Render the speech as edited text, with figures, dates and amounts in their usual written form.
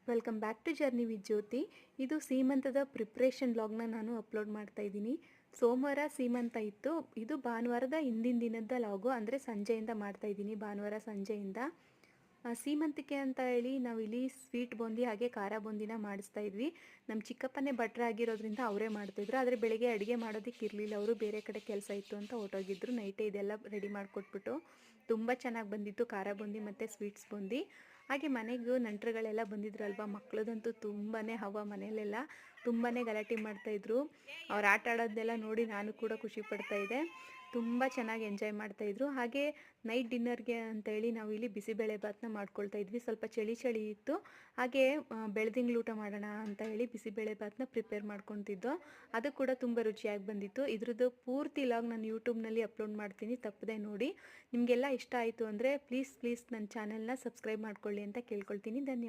Welcome back to journey with Jyothi. ಇದು ಸೀಮಂತದ preparation ವ್ಲಾಗ್ನ ನಾನು ಅಪ್ಲೋಡ್ ಮಾಡ್ತಾ ಇದ್ದೀನಿ. ಸೋಮವಾರ ಸೀಮಂತ ಇತ್ತು. ಇದು ಭಾನುವಾರದ ಹಿಂದಿನ ದಿನದ ವ್ಲಾಗು, ಅಂದರೆ ಸಂಜೆಯಿಂದ ಮಾಡ್ತಾ ಇದ್ದೀನಿ, ಭಾನುವಾರ ಸಂಜೆಯಿಂದ. ಸೀಮಂತಿಕೆ ಅಂತ ಹೇಳಿ ನಾವಿಲ್ಲಿ ಸ್ವೀಟ್ ಬೂಂದಿ ಹಾಗೆ ಖಾರ ಬೂಂದಿನ ಮಾಡಿಸ್ತಾ ಇದ್ವಿ. ನಮ್ಮ ಚಿಕ್ಕಪ್ಪನೇ ಭಟ್ರ ಆಗಿರೋದ್ರಿಂದ ಅವರೇ ಮಾಡ್ತಾಯಿದ್ರು. ಆದರೆ ಬೆಳಗ್ಗೆ ಅಡುಗೆ ಮಾಡೋದಕ್ಕೆ ಇರಲಿಲ್ಲ, ಅವರು ಬೇರೆ ಕಡೆ ಕೆಲಸ ಇತ್ತು ಅಂತ ಹೊರಟೋಗಿದ್ರು. ನೈಟೇ ಇದೆಲ್ಲ ರೆಡಿ ಮಾಡಿಕೊಟ್ಬಿಟ್ಟು ತುಂಬ ಚೆನ್ನಾಗಿ ಬಂದಿತ್ತು ಖಾರ ಬೂಂದಿ ಮತ್ತು ಸ್ವೀಟ್ಸ್ ಬೂಂದಿ. ಹಾಗೆ ಮನೆಗೂ ನೆಂಟರುಗಳೆಲ್ಲ ಬಂದಿದ್ರಲ್ವ, ಮಕ್ಕಳದಂತೂ ತುಂಬಾ ಹವ, ಮನೆಯಲ್ಲೆಲ್ಲ ತುಂಬಾ ಗಲಾಟೆ ಮಾಡ್ತಾಯಿದ್ರು. ಅವ್ರು ಆಟ ಆಡೋದನ್ನೆಲ್ಲ ನೋಡಿ ನಾನು ಕೂಡ ಖುಷಿ ಪಡ್ತಾಯಿದ್ದೆ. ತುಂಬ ಚೆನ್ನಾಗಿ ಎಂಜಾಯ್ ಮಾಡ್ತಾಯಿದ್ರು. ಹಾಗೆ ನೈಟ್ ಡಿನ್ನರ್ಗೆ ಅಂತೇಳಿ ನಾವು ಇಲ್ಲಿ ಬಿಸಿಬೇಳೆ ಭಾತನ್ನ ಮಾಡ್ಕೊಳ್ತಾ ಇದ್ವಿ. ಸ್ವಲ್ಪ ಚಳಿ ಇತ್ತು, ಹಾಗೆ ಬೆಳ್ದಿಂಗ್ಳು ಊಟ ಮಾಡೋಣ ಅಂತ ಹೇಳಿ ಬಿಸಿಬೇಳೆ ಭಾತನ್ನ ಪ್ರಿಪೇರ್ ಮಾಡ್ಕೊತಿದ್ದೋ. ಅದು ಕೂಡ ತುಂಬ ರುಚಿಯಾಗಿ ಬಂದಿತ್ತು. ಇದ್ರದ್ದು ಪೂರ್ತಿ ಲಾಗ್ ನಾನು ಯೂಟ್ಯೂಬ್ನಲ್ಲಿ ಅಪ್ಲೋಡ್ ಮಾಡ್ತೀನಿ, ತಪ್ಪದೆ ನೋಡಿ. ನಿಮಗೆಲ್ಲ ಇಷ್ಟ ಆಯಿತು ಅಂದರೆ ಪ್ಲೀಸ್ ನನ್ನ ಚಾನೆಲ್ನ ಸಬ್ಸ್ಕ್ರೈಬ್ ಮಾಡ್ಕೊಳ್ಳಿ ಅಂತ ಕೇಳ್ಕೊಳ್ತೀನಿ. ಧನ್ಯವಾದ.